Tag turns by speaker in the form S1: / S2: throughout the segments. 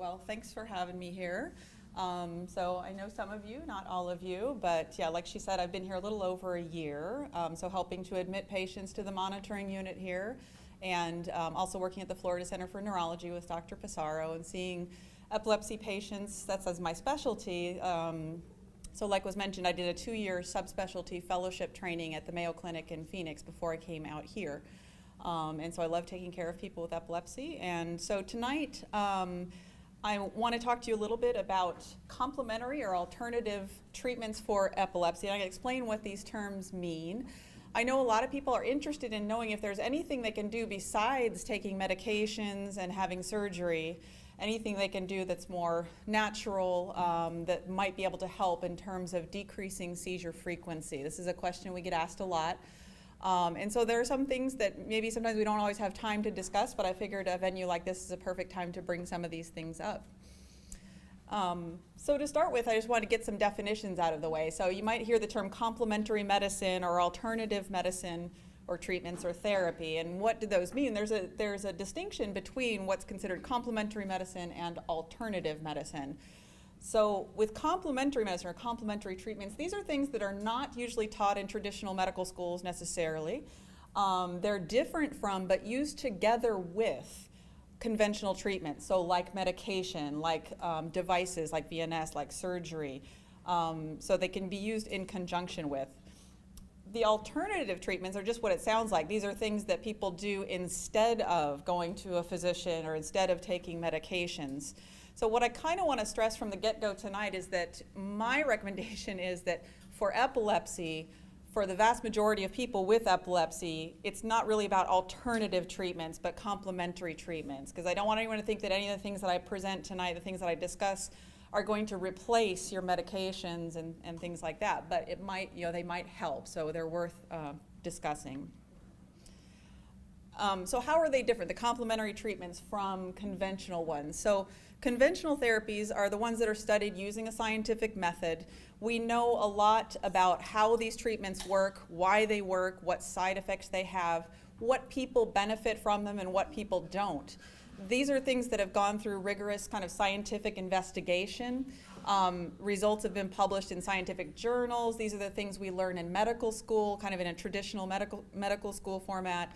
S1: Well, thanks for having me here. So I know some of you, not all of you, but yeah, like she said, I've been here a little over a year, so helping to admit patients to the monitoring unit here, and also working at the Florida Center for Neurology with Dr. Pissarro and seeing epilepsy patients. That's as my specialty. So like was mentioned, I did a 2-year subspecialty fellowship training at the Mayo Clinic in Phoenix before I came out here. And so I love taking care of people with epilepsy. And so tonight, I want to talk to you a little bit about complementary or alternative treatments for epilepsy. And I'm going to explain what these terms mean. I know a lot of people are interested in knowing if there's anything they can do besides taking medications and having surgery, anything they can do that's more natural, that might be able to help in terms of decreasing seizure frequency. This is a question we get asked a lot. And so there are some things that maybe sometimes we don't always have time to discuss, but I figured a venue like this is a perfect time to bring some of these things up. So to start with, I just want to get some definitions out of the way. So you might hear the term complementary medicine or alternative medicine or treatments or therapy. And what do those mean? There's a distinction between what's considered complementary medicine and alternative medicine. So with complementary medicine or complementary treatments, these are things that are not usually taught in traditional medical schools necessarily. They're different from, but used together with conventional treatments. So like medication, like devices, like VNS, like surgery. So they can be used in conjunction with. The alternative treatments are just what it sounds like. These are things that people do instead of going to a physician or instead of taking medications. So what I kind of want to stress from the get-go tonight is that my recommendation is that for epilepsy, for the vast majority of people with epilepsy, it's not really about alternative treatments, but complementary treatments. Because I don't want anyone to think that any of the things that I present tonight, the things that I discuss, are going to replace your medications and things like that. But it might, they might help, so they're worth discussing. So how are they different, the complementary treatments from conventional ones? So conventional therapies are the ones that are studied using a scientific method. We know a lot about how these treatments work, why they work, what side effects they have, what people benefit from them and what people don't. These are things that have gone through rigorous kind of scientific investigation. Results have been published in scientific journals. These are the things we learn in medical school, kind of in a traditional medical school format.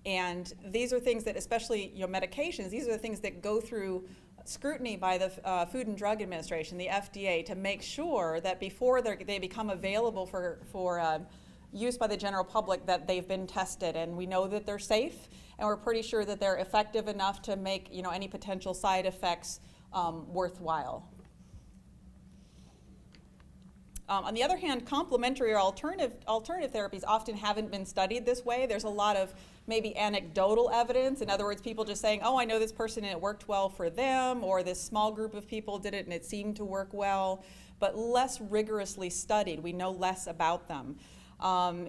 S1: And these are things that, especially medications, these are the things that go through scrutiny by the Food and Drug Administration, the FDA, to make sure that before they become available for use by the general public that they've been tested, and we know that they're safe, and we're pretty sure that they're effective enough to make any potential side effects worthwhile. On the other hand, complementary or alternative therapies often haven't been studied this way. There's a lot of maybe anecdotal evidence. In other words, people just saying, oh, I know this person and it worked well for them, or this small group of people did it and it seemed to work well, but less rigorously studied. We know less about them.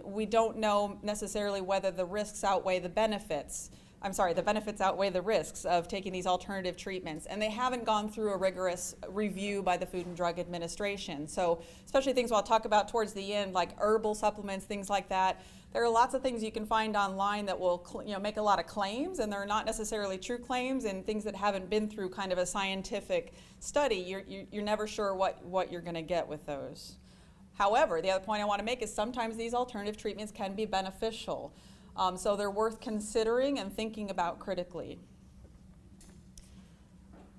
S1: We don't know necessarily whether the risks outweigh the benefits. The benefits outweigh the risks of taking these alternative treatments, and they haven't gone through a rigorous review by the Food and Drug Administration. So especially things I'll talk about towards the end, like herbal supplements, things like that. There are lots of things you can find online that will make a lot of claims, and they're not necessarily true claims, and things that haven't been through kind of a scientific study. You're never sure what you're going to get with those. However, the other point I want to make is sometimes these alternative treatments can be beneficial. So they're worth considering and thinking about critically.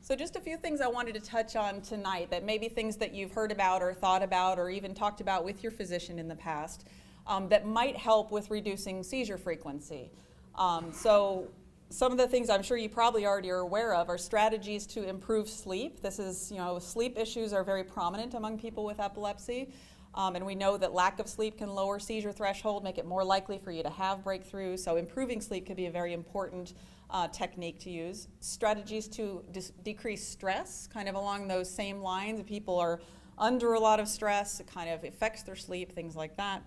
S1: So just a few things I wanted to touch on tonight that may be things that you've heard about or thought about or even talked about with your physician in the past that might help with reducing seizure frequency. So some of the things I'm sure you probably already are aware of are strategies to improve sleep. This is, sleep issues are very prominent among people with epilepsy. And we know that lack of sleep can lower seizure threshold, make it more likely for you to have breakthroughs. So improving sleep could be a very important technique to use. Strategies to decrease stress, kind of along those same lines. If people are under a lot of stress, it kind of affects their sleep, things like that.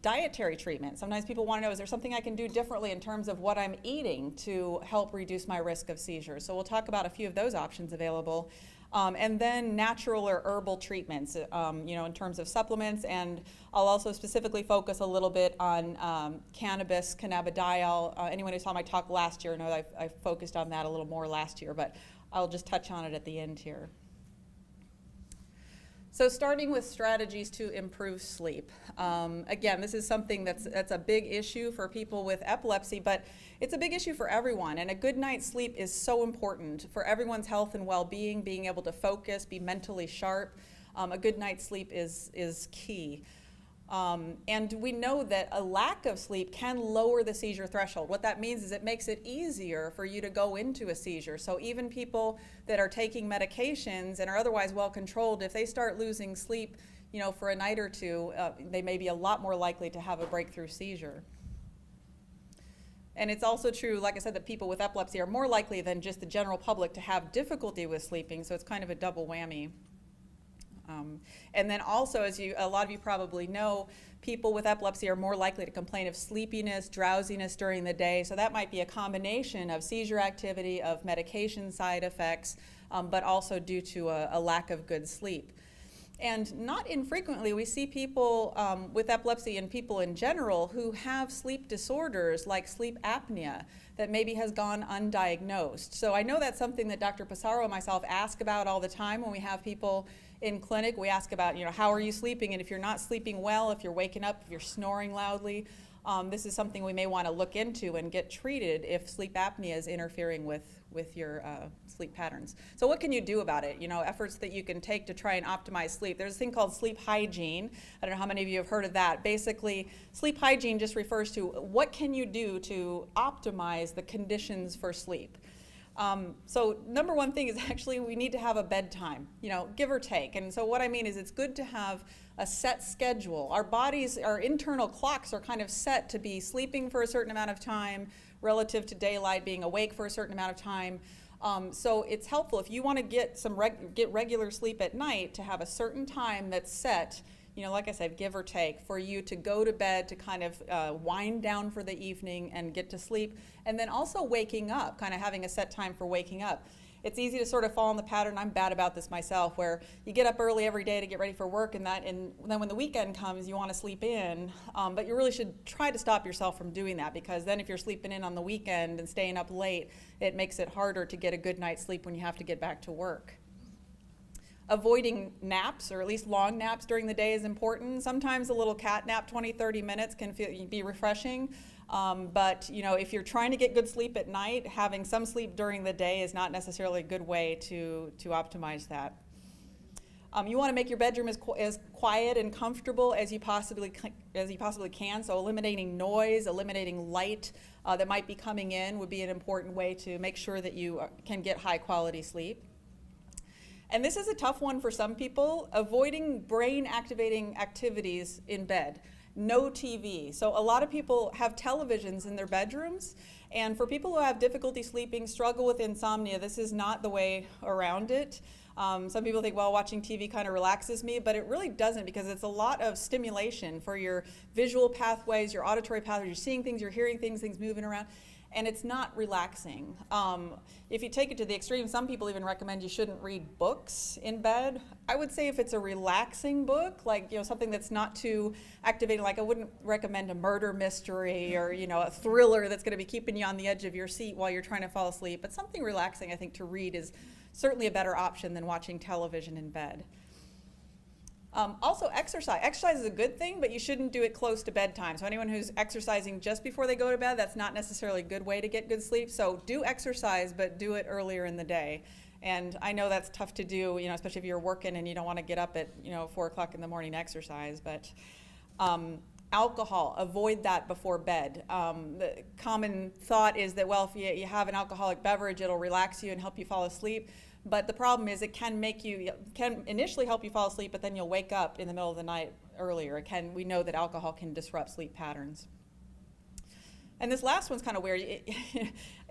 S1: Dietary treatment. Sometimes people want to know, is there something I can do differently in terms of what I'm eating to help reduce my risk of seizures? So we'll talk about a few of those options available. And then natural or herbal treatments, in terms of supplements, and I'll also specifically focus a little bit on cannabis, cannabidiol. Anyone who saw my talk last year knows I focused on that a little more last year, but I'll just touch on it at the end here. So starting with strategies to improve sleep. Again, this is something that's a big issue for people with epilepsy, but it's a big issue for everyone. And a good night's sleep is so important for everyone's health and well-being, being able to focus, be mentally sharp. A good night's sleep is key. And we know that a lack of sleep can lower the seizure threshold. What that means is it makes it easier for you to go into a seizure. So even people that are taking medications and are otherwise well controlled, if they start losing sleep, for a night or two, they may be a lot more likely to have a breakthrough seizure. And it's also true, like I said, that people with epilepsy are more likely than just the general public to have difficulty with sleeping, so it's kind of a double whammy. And then also, as a lot of you probably know, people with epilepsy are more likely to complain of sleepiness, drowsiness during the day. So that might be a combination of seizure activity, of medication side effects, but also due to a lack of good sleep. And not infrequently, we see people with epilepsy and people in general who have sleep disorders like sleep apnea that maybe has gone undiagnosed. So I know that's something that Dr. Pissarro and myself ask about all the time when we have people in clinic. We ask about, how are you sleeping? And if you're not sleeping well, if you're waking up, if you're snoring loudly, this is something we may want to look into and get treated if sleep apnea is interfering with your sleep patterns. So what can you do about it? Efforts that you can take to try and optimize sleep. There's a thing called sleep hygiene. I don't know how many of you have heard of that. Basically, sleep hygiene just refers to what can you do to optimize the conditions for sleep. So number one thing is actually we need to have a bedtime, give or take. And so what I mean is it's good to have a set schedule. Our internal clocks are kind of set to be sleeping for a certain amount of time relative to daylight, being awake for a certain amount of time. So it's helpful if you want to get get regular sleep at night to have a certain time that's set, like I said, give or take, for you to go to bed to kind of wind down for the evening and get to sleep. And then also waking up, kind of having a set time for waking up. It's easy to sort of fall in the pattern. I'm bad about this myself, where you get up early every day to get ready for work, and then when the weekend comes, you want to sleep in. But you really should try to stop yourself from doing that, because then if you're sleeping in on the weekend and staying up late, it makes it harder to get a good night's sleep when you have to get back to work. Avoiding naps, or at least long naps during the day, is important. Sometimes a little cat nap, 20-30 minutes, can be refreshing. But if you're trying to get good sleep at night, having some sleep during the day is not necessarily a good way to optimize that. You want to make your bedroom as quiet and comfortable as you possibly can. So eliminating noise, eliminating light that might be coming in would be an important way to make sure that you can get high quality sleep. And this is a tough one for some people, avoiding brain activating activities in bed. No TV. So a lot of people have televisions in their bedrooms, and for people who have difficulty sleeping, struggle with insomnia, this is not the way around it. Some people think, well, watching TV kind of relaxes me, but it really doesn't, because it's a lot of stimulation for your visual pathways, your auditory pathways. You're seeing things, you're hearing things moving around, and it's not relaxing. If you take it to the extreme, some people even recommend you shouldn't read books in bed. I would say if it's a relaxing book, like something that's not too activating, like I wouldn't recommend a murder mystery or a thriller that's going to be keeping you on the edge of your seat while you're trying to fall asleep. But something relaxing, I think, to read is certainly a better option than watching television in bed. Also exercise. Exercise is a good thing, but you shouldn't do it close to bedtime. So anyone who's exercising just before they go to bed, that's not necessarily a good way to get good sleep. So do exercise, but do it earlier in the day. And I know that's tough to do, especially if you're working and you don't want to get up at 4 o'clock in the morning to exercise. But alcohol, avoid that before bed. The common thought is that, well, if you have an alcoholic beverage, it'll relax you and help you fall asleep. But the problem is it can initially help you fall asleep, but then you'll wake up in the middle of the night earlier. We know that alcohol can disrupt sleep patterns. And this last one's kind of weird.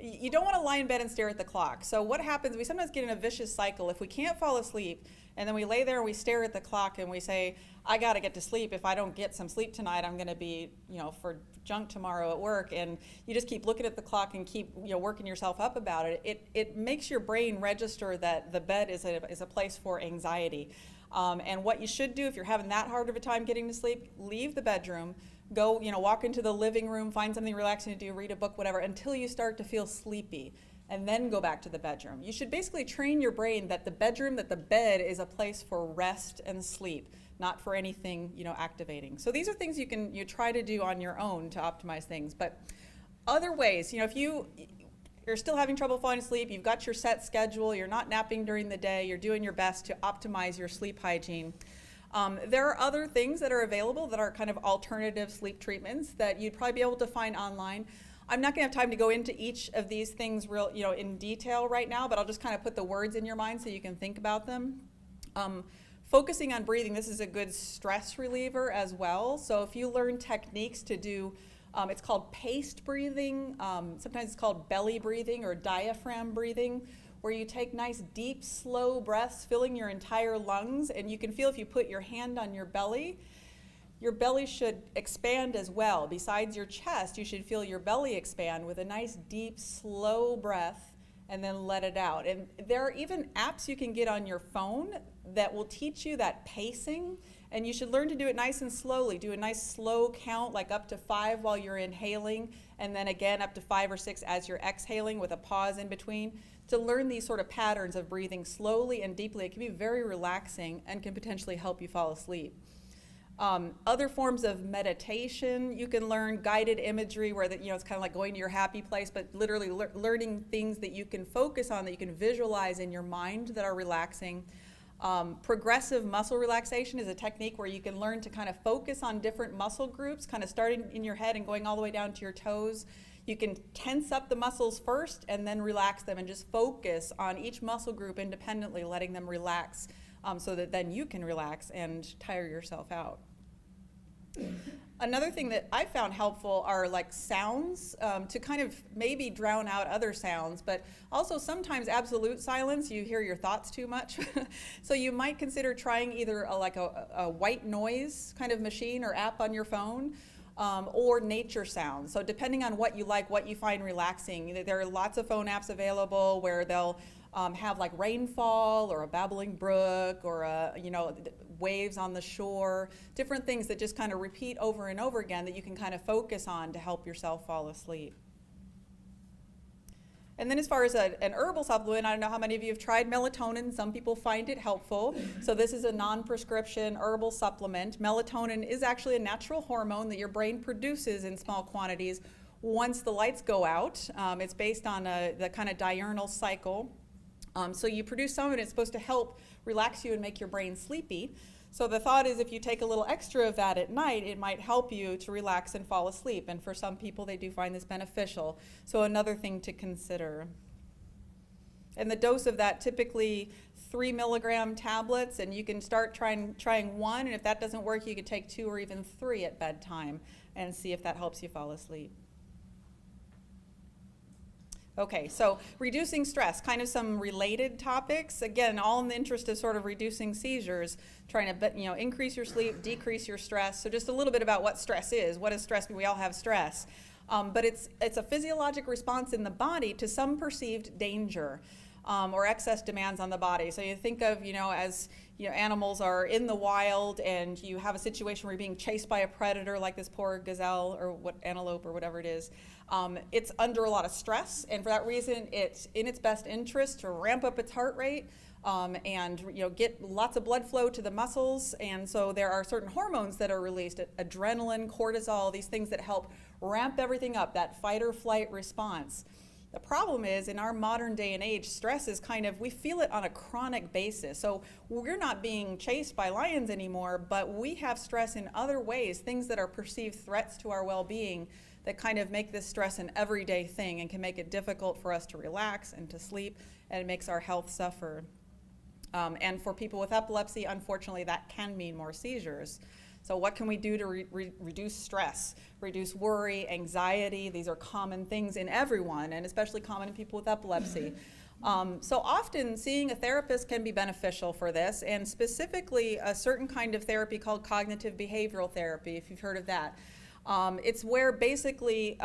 S1: You don't want to lie in bed and stare at the clock. So what happens, we sometimes get in a vicious cycle. If we can't fall asleep, and then we lay there and we stare at the clock and we say, I got to get to sleep. If I don't get some sleep tonight, I'm going to be, for junk tomorrow at work. And you just keep looking at the clock and keep, working yourself up about it. It makes your brain register that the bed is a place for anxiety. And what you should do if you're having that hard of a time getting to sleep, leave the bedroom. Go, walk into the living room, find something relaxing to do, read a book, whatever, until you start to feel sleepy, and then go back to the bedroom. You should basically train your brain that the bed is a place for rest and sleep, not for anything, activating. So these are things you try to do on your own to optimize things. But other ways, if you're still having trouble falling asleep, you've got your set schedule, you're not napping during the day, you're doing your best to optimize your sleep hygiene. There are other things that are available that are kind of alternative sleep treatments that you'd probably be able to find online. I'm not going to have time to go into each of these things in detail right now, but I'll just kind of put the words in your mind so you can think about them. Focusing on breathing, this is a good stress reliever as well. So if you learn techniques to do, it's called paced breathing, sometimes it's called belly breathing or diaphragm breathing, where you take nice, deep, slow breaths, filling your entire lungs, and you can feel if you put your hand on your belly should expand as well. Besides your chest, you should feel your belly expand with a nice, deep, slow breath, and then let it out. And there are even apps you can get on your phone that will teach you that pacing, and you should learn to do it nice and slowly. Do a nice slow count, like up to 5 while you're inhaling, and then again up to 5 or 6 as you're exhaling with a pause in between. To learn these sort of patterns of breathing slowly and deeply, it can be very relaxing and can potentially help you fall asleep. Other forms of meditation, you can learn guided imagery where it's kind of like going to your happy place, but literally learning things that you can focus on, that you can visualize in your mind that are relaxing. Progressive muscle relaxation is a technique where you can learn to kind of focus on different muscle groups, kind of starting in your head and going all the way down to your toes. You can tense up the muscles first and then relax them and just focus on each muscle group independently, letting them relax so that then you can relax and tire yourself out. Another thing that I found helpful are like sounds to kind of maybe drown out other sounds, but also sometimes absolute silence, you hear your thoughts too much. So you might consider trying either a white noise kind of machine or app on your phone, or nature sounds. So depending on what you like, what you find relaxing, there are lots of phone apps available where they'll have like rainfall or a babbling brook or waves on the shore, different things that just kind of repeat over and over again that you can kind of focus on to help yourself fall asleep. And then as far as an herbal supplement, I don't know how many of you have tried melatonin. Some people find it helpful. So this is a non-prescription herbal supplement. Melatonin is actually a natural hormone that your brain produces in small quantities once the lights go out. It's based on the kind of diurnal cycle. So you produce some of it, it's supposed to help relax you and make your brain sleepy. So the thought is if you take a little extra of that at night, it might help you to relax and fall asleep. And for some people, they do find this beneficial. So another thing to consider. And the dose of that, typically 3 milligram tablets, and you can start trying 1, and if that doesn't work, you could take 2 or even 3 at bedtime and see if that helps you fall asleep. Okay, so reducing stress, kind of some related topics. Again, all in the interest of sort of reducing seizures, trying to increase your sleep, decrease your stress. So just a little bit about what stress is. What does stress mean? We all have stress. But it's a physiologic response in the body to some perceived danger or excess demands on the body. So you think of, as animals are in the wild and you have a situation where you're being chased by a predator like this poor gazelle or antelope or whatever it is. It's under a lot of stress, and for that reason, it's in its best interest to ramp up its heart rate and get lots of blood flow to the muscles. And so there are certain hormones that are released, adrenaline, cortisol, these things that help ramp everything up, that fight or flight response. The problem is, in our modern day and age, stress is we feel it on a chronic basis. So we're not being chased by lions anymore, but we have stress in other ways, things that are perceived threats to our well-being that kind of make this stress an everyday thing and can make it difficult for us to relax and to sleep, and it makes our health suffer. And for people with epilepsy, unfortunately, that can mean more seizures. So what can we do to reduce stress, reduce worry, anxiety? These are common things in everyone, and especially common in people with epilepsy. So often seeing a therapist can be beneficial for this, and specifically a certain kind of therapy called cognitive behavioral therapy, if you've heard of that. It's where basically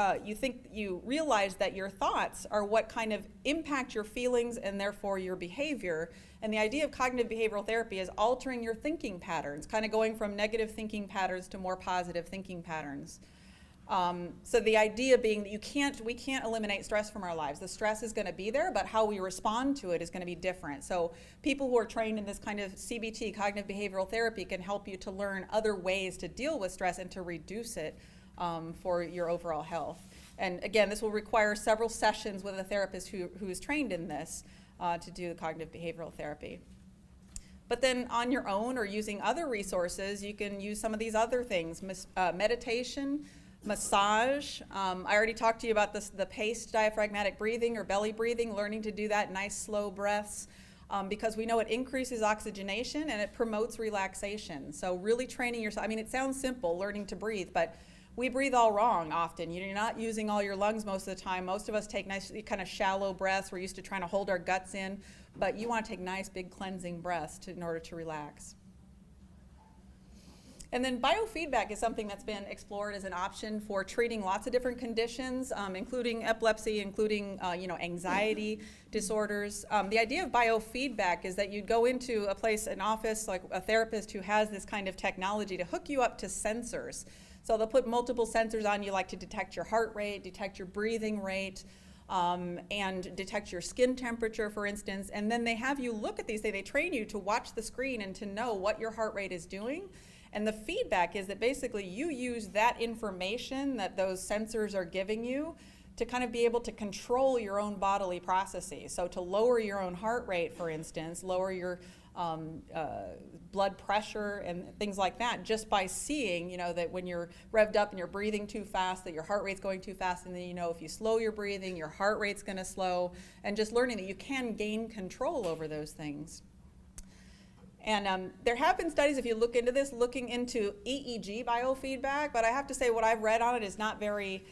S1: you realize that your thoughts are what kind of impact your feelings and therefore your behavior. And the idea of cognitive behavioral therapy is altering your thinking patterns, kind of going from negative thinking patterns to more positive thinking patterns. So the idea being that we can't eliminate stress from our lives. The stress is going to be there, but how we respond to it is going to be different. So people who are trained in this kind of CBT, cognitive behavioral therapy, can help you to learn other ways to deal with stress and to reduce it for your overall health. And again, this will require several sessions with a therapist who is trained in this to do the cognitive behavioral therapy. But then on your own or using other resources, you can use some of these other things, meditation, massage. I already talked to you about the paced diaphragmatic breathing or belly breathing, learning to do that, nice slow breaths, because we know it increases oxygenation and it promotes relaxation. So really training yourself, I mean, it sounds simple, learning to breathe, but we breathe all wrong often. You're not using all your lungs most of the time. Most of us take nice kind of shallow breaths. We're used to trying to hold our guts in, but you want to take nice big cleansing breaths in order to relax. And then biofeedback is something that's been explored as an option for treating lots of different conditions, including epilepsy, including anxiety disorders. The idea of biofeedback is that you'd go into a place, an office, like a therapist who has this kind of technology to hook you up to sensors. So they'll put multiple sensors on you, like to detect your heart rate, detect your breathing rate, and detect your skin temperature, for instance. And then they have you look at these, they train you to watch the screen and to know what your heart rate is doing. And the feedback is that basically you use that information that those sensors are giving you to kind of be able to control your own bodily processes. So to lower your own heart rate, for instance, lower your blood pressure and things like that, just by seeing, that when you're revved up and you're breathing too fast, that your heart rate's going too fast, and then if you slow your breathing, your heart rate's going to slow, and just learning that you can gain control over those things. And there have been studies, if you look into this, looking into EEG biofeedback, but I have to say what I've read on it is not very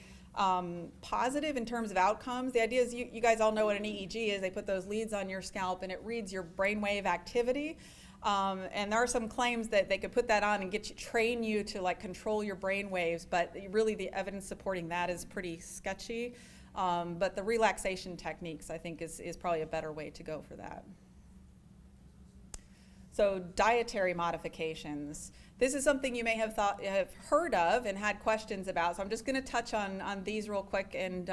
S1: positive in terms of outcomes. The idea is you guys all know what an EEG is. They put those leads on your scalp and it reads your brainwave activity. And there are some claims that they could put that on and train you to control your brain waves, but really the evidence supporting that is pretty sketchy. But the relaxation techniques, I think, is probably a better way to go for that. So dietary modifications. This is something you may have heard of and had questions about. So I'm just going to touch on these real quick, and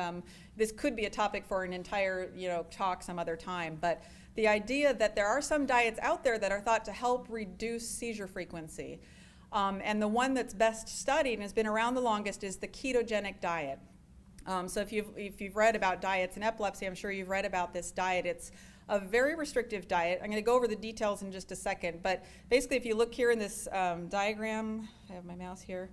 S1: this could be a topic for an entire talk some other time. But the idea that there are some diets out there that are thought to help reduce seizure frequency, and the one that's best studied and has been around the longest is the ketogenic diet. So if you've read about diets in epilepsy, I'm sure you've read about this diet. It's a very restrictive diet. I'm going to go over the details in just a second, but basically if you look here in this diagram, I have my mouse here,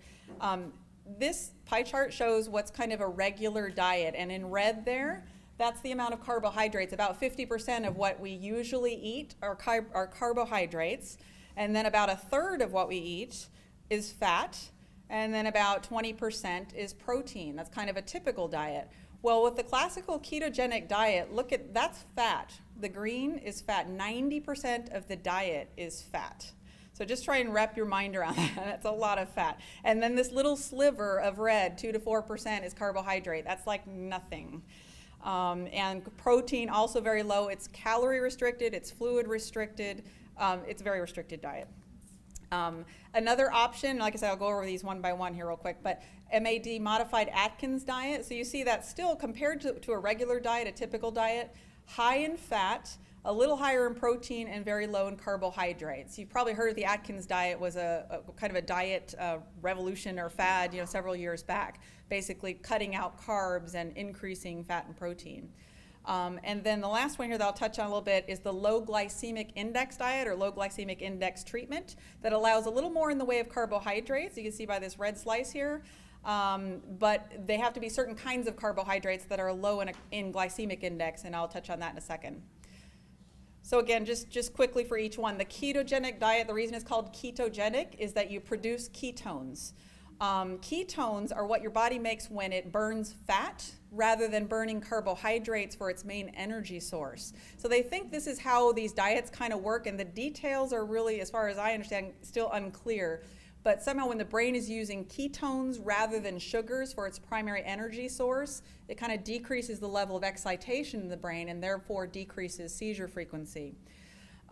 S1: this pie chart shows what's kind of a regular diet, and in red there, that's the amount of carbohydrates. About 50% of what we usually eat are carbohydrates, and then about a third of what we eat is fat, and then about 20% is protein. That's kind of a typical diet. Well, with the classical ketogenic diet, that's fat. The green is fat. 90% of the diet is fat. So just try and wrap your mind around that. That's a lot of fat. And then this little sliver of red, 2 to 4%, is carbohydrate. That's like nothing. And protein, also very low. It's calorie restricted. It's fluid restricted. It's a very restricted diet. Another option, like I said, I'll go over these one by one here real quick, but MAD, modified Atkins diet. So you see that still compared to a regular diet, a typical diet, high in fat, a little higher in protein, and very low in carbohydrates. You've probably heard of the Atkins diet was a kind of a diet revolution or fad, several years back, basically cutting out carbs and increasing fat and protein. And then the last one here that I'll touch on a little bit is the low glycemic index diet or low glycemic index treatment that allows a little more in the way of carbohydrates. You can see by this red slice here, but they have to be certain kinds of carbohydrates that are low in glycemic index, and I'll touch on that in a second. So again, just quickly for each one, the ketogenic diet, the reason it's called ketogenic is that you produce ketones. Ketones are what your body makes when it burns fat rather than burning carbohydrates for its main energy source. So they think this is how these diets kind of work, and the details are really, as far as I understand, still unclear. But somehow when the brain is using ketones rather than sugars for its primary energy source, it kind of decreases the level of excitation in the brain and therefore decreases seizure frequency.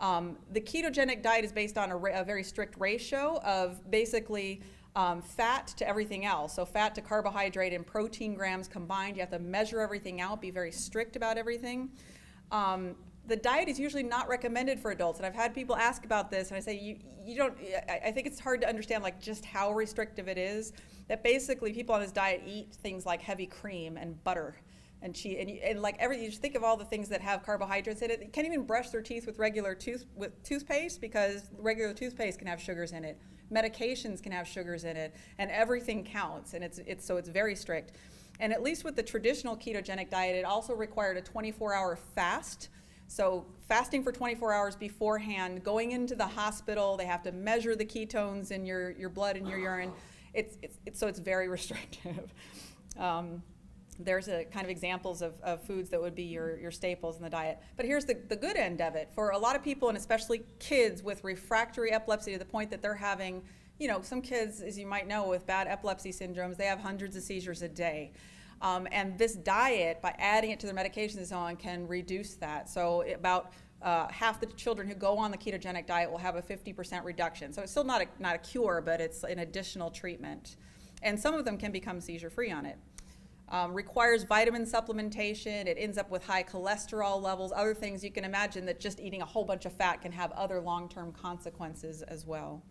S1: The ketogenic diet is based on a very strict ratio of basically fat to everything else. So fat to carbohydrate and protein grams combined. You have to measure everything out, be very strict about everything. The diet is usually not recommended for adults, and I've had people ask about this, and I say, you don't, I think it's hard to understand like just how restrictive it is, that basically people on this diet eat things like heavy cream and butter and cheese, and like you just think of all the things that have carbohydrates in it. You can't even brush their teeth with regular toothpaste because regular toothpaste can have sugars in it. Medications can have sugars in it, and everything counts, and so it's very strict. And at least with the traditional ketogenic diet, it also required a 24-hour fast. So fasting for 24 hours beforehand, going into the hospital, they have to measure the ketones in your blood and your urine. So it's very restrictive. There's a kind of examples of foods that would be your staples in the diet. But here's the good end of it. For a lot of people, and especially kids with refractory epilepsy to the point that they're having, some kids, as you might know, with bad epilepsy syndromes, they have hundreds of seizures a day. And this diet, by adding it to their medications and so on, can reduce that. So about half the children who go on the ketogenic diet will have a 50% reduction. So it's still not a cure, but it's an additional treatment. And some of them can become seizure-free on it. Requires vitamin supplementation. It ends up with high cholesterol levels, other things. You can imagine that just eating a whole bunch of fat can have other long-term consequences as well.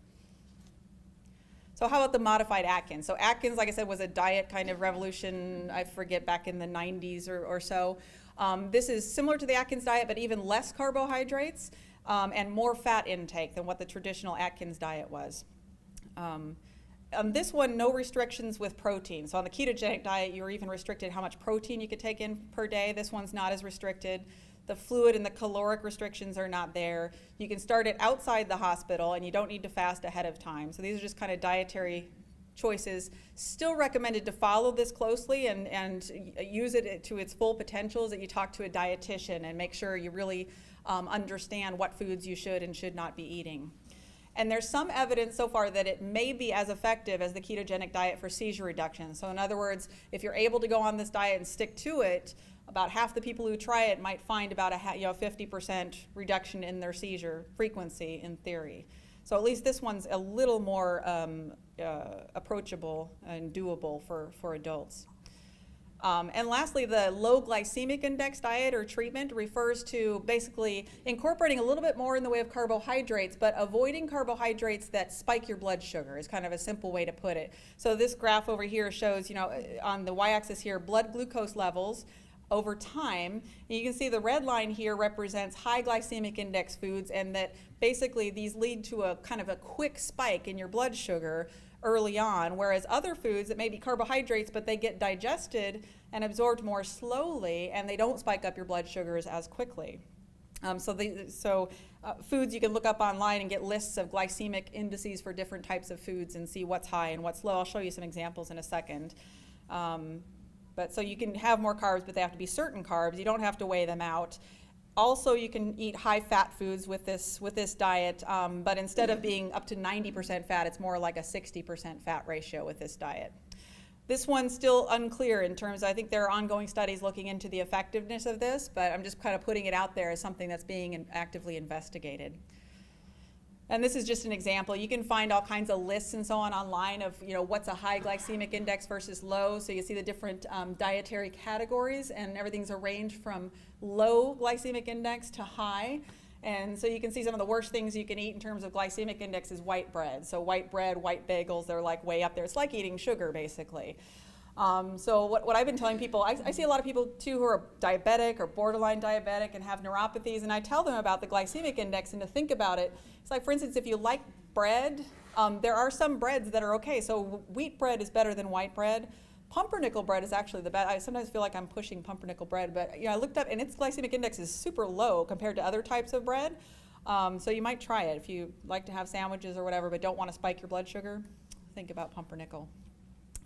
S1: So how about the modified Atkins? So Atkins, like I said, was a diet kind of revolution, I forget, back in the 90s or so. This is similar to the Atkins diet, but even less carbohydrates and more fat intake than what the traditional Atkins diet was. On this one, no restrictions with protein. So on the ketogenic diet, you were even restricted how much protein you could take in per day. This one's not as restricted. The fluid and the caloric restrictions are not there. You can start it outside the hospital, and you don't need to fast ahead of time. So these are just kind of dietary choices. Still recommended to follow this closely and use it to its full potentials, that you talk to a dietitian and make sure you really understand what foods you should and should not be eating. And there's some evidence so far that it may be as effective as the ketogenic diet for seizure reduction. So in other words, if you're able to go on this diet and stick to it, about half the people who try it might find about a 50% reduction in their seizure frequency in theory. So at least this one's a little more approachable and doable for adults. And lastly, the low glycemic index diet or treatment refers to basically incorporating a little bit more in the way of carbohydrates, but avoiding carbohydrates that spike your blood sugar is kind of a simple way to put it. So this graph over here shows, on the y-axis here, blood glucose levels over time. And you can see the red line here represents high glycemic index foods, and that basically these lead to a kind of a quick spike in your blood sugar early on, whereas other foods that may be carbohydrates, but they get digested and absorbed more slowly, and they don't spike up your blood sugars as quickly. Foods you can look up online and get lists of glycemic indices for different types of foods and see what's high and what's low. I'll show you some examples in a second. So you can have more carbs, but they have to be certain carbs. You don't have to weigh them out. Also, you can eat high-fat foods with this diet, but instead of being up to 90% fat, it's more like a 60% fat ratio with this diet. This one's still unclear in terms, I think there are ongoing studies looking into the effectiveness of this, but I'm just kind of putting it out there as something that's being actively investigated. And this is just an example. You can find all kinds of lists and so on online of what's a high glycemic index versus low. So you see the different dietary categories, and everything's arranged from low glycemic index to high. And so you can see some of the worst things you can eat in terms of glycemic index is white bread. So white bread, white bagels, they're like way up there. It's like eating sugar, basically. So what I've been telling people, I see a lot of people too who are diabetic or borderline diabetic and have neuropathies, and I tell them about the glycemic index and to think about it. It's like, for instance, if you like bread, there are some breads that are okay. So wheat bread is better than white bread, Pumpernickel bread is actually the best. I sometimes feel like I'm pushing pumpernickel bread, but I looked up, and its glycemic index is super low compared to other types of bread. So you might try it if you like to have sandwiches or whatever, but don't want to spike your blood sugar. Think about pumpernickel.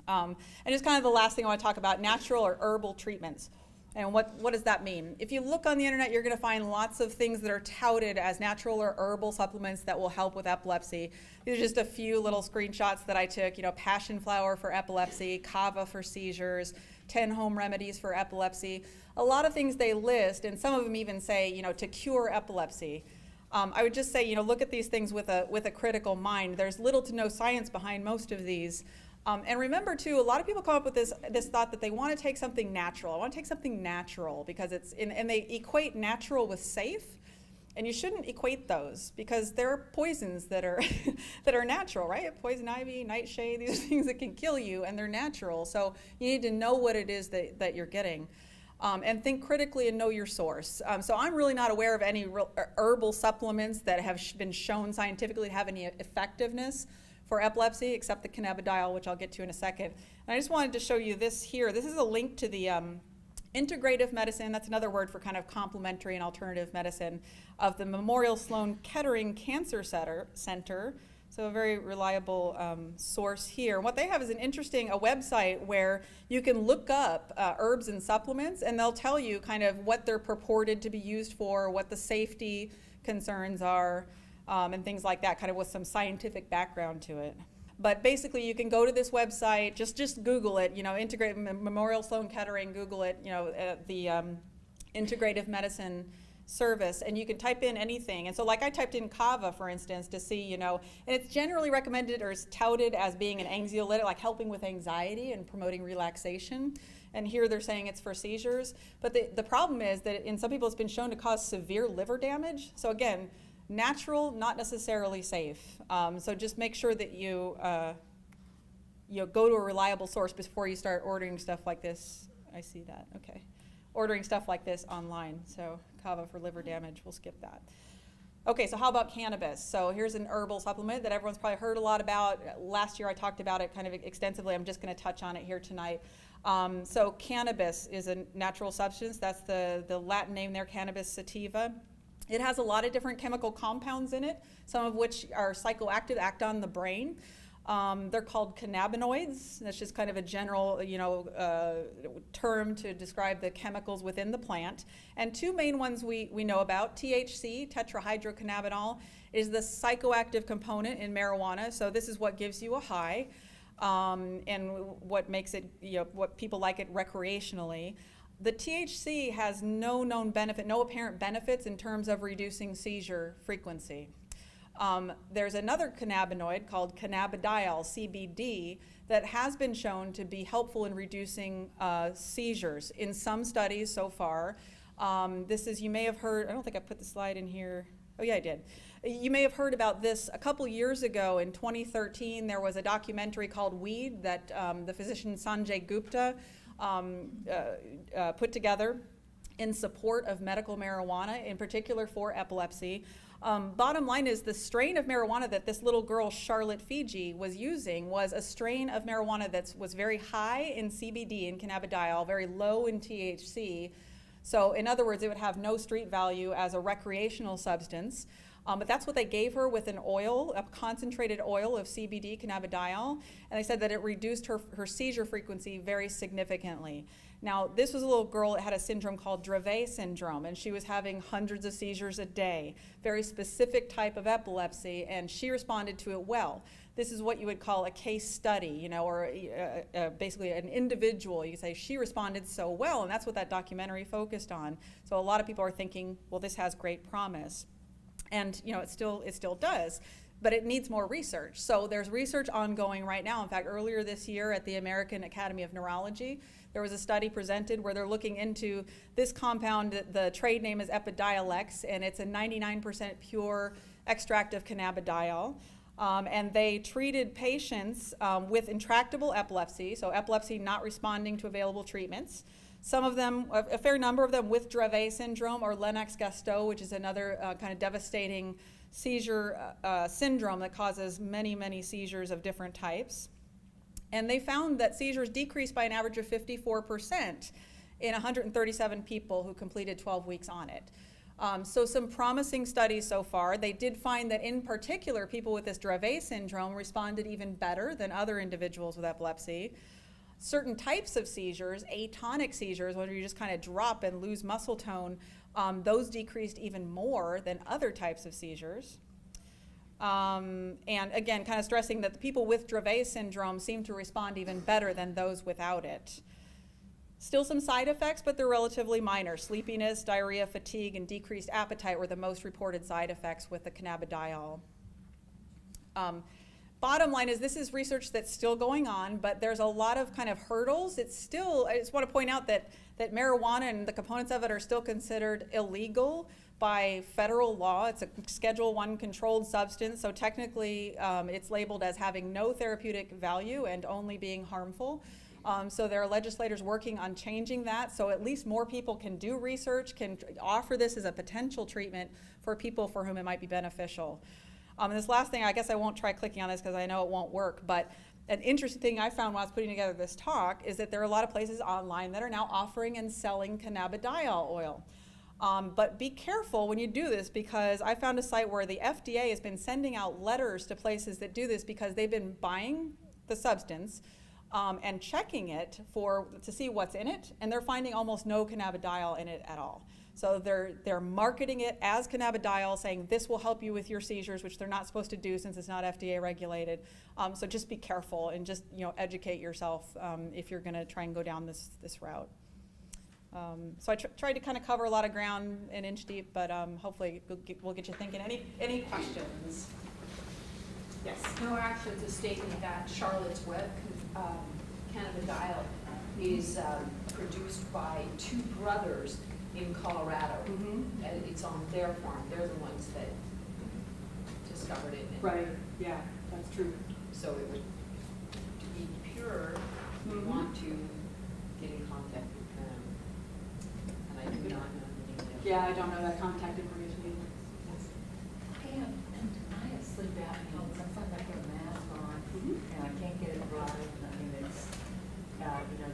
S1: And just kind of the last thing I want to talk about, natural or herbal treatments. And what does that mean? If you look on the internet, you're going to find lots of things that are touted as natural or herbal supplements that will help with epilepsy. These are just a few little screenshots that I took. Passion flower for epilepsy, kava for seizures, 10 home remedies for epilepsy. A lot of things they list, and some of them even say, to cure epilepsy. I would just say, look at these things with a critical mind. There's little to no science behind most of these. And remember, too, a lot of people come up with this thought that they want to take something natural. I want to take something natural because and they equate natural with safe. And you shouldn't equate those because there are poisons that are that are natural, right? Poison ivy, nightshade, these are things that can kill you, and they're natural. So you need to know what it is that you're getting. And think critically and know your source. So I'm really not aware of any herbal supplements that have been shown scientifically to have any effectiveness for epilepsy, except the cannabidiol, which I'll get to in a second. And I just wanted to show you this here. This is a link to the integrative medicine, that's another word for kind of complementary and alternative medicine, of the Memorial Sloan Kettering Cancer Center. So a very reliable source here. What they have is a website where you can look up herbs and supplements, and they'll tell you kind of what they're purported to be used for, what the safety concerns are, and things like that, kind of with some scientific background to it. But basically, you can go to this website, just Google it, integrate Memorial Sloan Kettering, Google it, the integrative medicine service, and you can type in anything. And so like I typed in kava, for instance, to see, and it's generally recommended or is touted as being an anxiolytic, like helping with anxiety and promoting relaxation. And here they're saying it's for seizures. But the problem is that in some people it's been shown to cause severe liver damage. So again, natural, not necessarily safe. So just make sure that you go to a reliable source before you start ordering stuff like this. I see that, okay. Ordering stuff like this online. So kava for liver damage, we'll skip that. Okay, so how about cannabis? So here's an herbal supplement that everyone's probably heard a lot about. Last year I talked about it kind of extensively. I'm just going to touch on it here tonight. So cannabis is a natural substance. That's the Latin name there, cannabis sativa. It has a lot of different chemical compounds in it, some of which are psychoactive, act on the brain. They're called cannabinoids. That's just kind of a general, term to describe the chemicals within the plant. And two main ones we know about, THC, tetrahydrocannabinol, is the psychoactive component in marijuana. So this is what gives you a high, and what makes it, what people like it recreationally. The THC has no known benefit, no apparent benefits in terms of reducing seizure frequency. There's another cannabinoid called cannabidiol, CBD, that has been shown to be helpful in reducing seizures in some studies so far. This is, you may have heard, I don't think I put the slide in here. Oh yeah, I did. You may have heard about this a couple years ago. In 2013, there was a documentary called Weed that the physician Sanjay Gupta put together in support of medical marijuana, in particular for epilepsy. Bottom line is the strain of marijuana that this little girl, Charlotte Fiji, was using was a strain of marijuana that was very high in CBD and cannabidiol, very low in THC. So in other words, it would have no street value as a recreational substance. But that's what they gave her with an oil, a concentrated oil of CBD, cannabidiol, and they said that it reduced her seizure frequency very significantly. Now, this was a little girl that had a syndrome called Dravet syndrome, and she was having hundreds of seizures a day, very specific type of epilepsy, and she responded to it well. This is what you would call a case study, or basically an individual. You say she responded so well, and that's what that documentary focused on. So a lot of people are thinking, well, this has great promise. And it still does, but it needs more research. So there's research ongoing right now. In fact, earlier this year at the American Academy of Neurology, there was a study presented where they're looking into this compound. The trade name is Epidiolex, and it's a 99% pure extract of cannabidiol. And they treated patients with intractable epilepsy, so epilepsy not responding to available treatments. Some of them, a fair number of them, with Dravet syndrome or Lennox-Gastaut, which is another kind of devastating seizure syndrome that causes many, many seizures of different types. And they found that seizures decreased by an average of 54% in 137 people who completed 12 weeks on it. So some promising studies so far. They did find that in particular, people with this Dravet syndrome responded even better than other individuals with epilepsy. Certain types of seizures, atonic seizures, where you just kind of drop and lose muscle tone, those decreased even more than other types of seizures. And again, kind of stressing that the people with Dravet syndrome seem to respond even better than those without it. Still some side effects, but they're relatively minor. Sleepiness, diarrhea, fatigue, and decreased appetite were the most reported side effects with the cannabidiol. Bottom line is this is research that's still going on, but there's a lot of kind of hurdles. It's still, I just want to point out that marijuana and the components of it are still considered illegal by federal law. It's a Schedule I controlled substance, so technically it's labeled as having no therapeutic value and only being harmful. So there are legislators working on changing that, so at least more people can do research, can offer this as a potential treatment for people for whom it might be beneficial. And this last thing, I guess I won't try clicking on this because I know it won't work, but an interesting thing I found while I was putting together this talk is that there are a lot of places online that are now offering and selling cannabidiol oil. But be careful when you do this, because I found a site where the FDA has been sending out letters to places that do this because they've been buying the substance and checking it to see what's in it, and they're finding almost no cannabidiol in it at all. So they're marketing it as cannabidiol, saying this will help you with your seizures, which they're not supposed to do since it's not FDA regulated. So just be careful and just educate yourself if you're going to try and go down this route. So I tried to kind of cover a lot of ground an inch deep, but hopefully we'll get you thinking. Any questions? Yes.
S2: No, actually, it's a statement that Charlotte's Web cannabidiol is produced by two brothers in Colorado.
S1: Mm-hmm.
S2: And it's on their farm. They're the ones that discovered it.
S1: Right. Yeah, that's true.
S2: So it would, to be pure, we
S1: Mm-hmm.
S2: want to get in contact with them. And I do not know the name.
S1: Yeah, I don't know that contact information either.
S3: And I have sleep apnea, and sometimes I put a mask on,
S1: Mm-hmm.
S3: and I can't get it right, I mean, it's,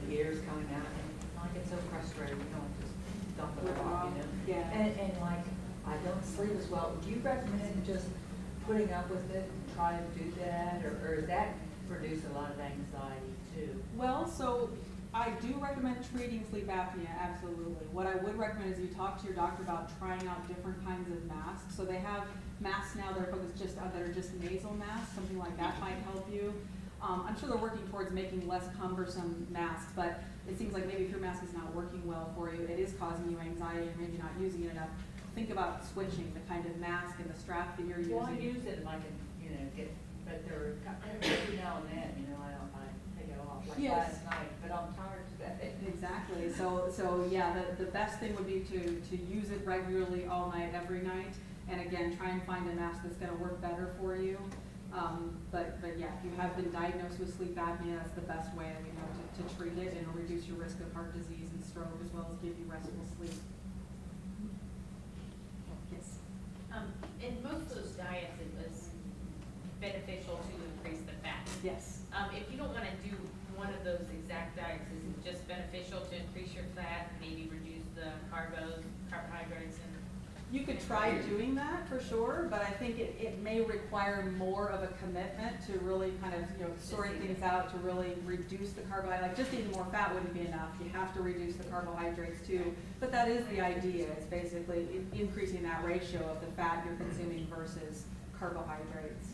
S3: the air's coming out, and I get so frustrated, just dump it off,
S1: Yeah.
S3: And like, I don't sleep as well. Do you recommend just putting up with it and try to do that, or does that produce a lot of anxiety too?
S4: Well, so I do recommend treating sleep apnea, absolutely. What I would recommend is you talk to your doctor about trying out different kinds of masks. So they have masks now that are focused that are just nasal masks, something like that might help you. I'm sure they're working towards making less cumbersome masks, but it seems like maybe if your mask is not working well for you, it is causing you anxiety and maybe not using it enough. Think about switching the kind of mask and the strap that you're using.
S3: Well, I use it and I can, but they're, every now and then, I take it off, like
S4: Yes.
S3: last night, but I'm tired today.
S4: Exactly. So yeah, the best thing would be to use it regularly all night, every night. And again, try and find a mask that's going to work better for you. But yeah, if you have been diagnosed with sleep apnea, that's the best way to treat it, and it'll reduce your risk of heart disease and stroke, as well as give you restful sleep. Yes.
S5: In most of those diets, it was beneficial to increase the fat.
S4: Yes.
S5: If you don't want to do one of those exact diets, is it just beneficial to increase your fat, maybe reduce the carbohydrates, and
S4: You could try doing that for sure, but I think it may require more of a commitment to really kind of sorting things out, to really reduce the carbohydrates. Like just eating more fat wouldn't be enough. You have to reduce the carbohydrates too. But that is the idea. It's basically increasing that ratio of the fat you're consuming versus carbohydrates.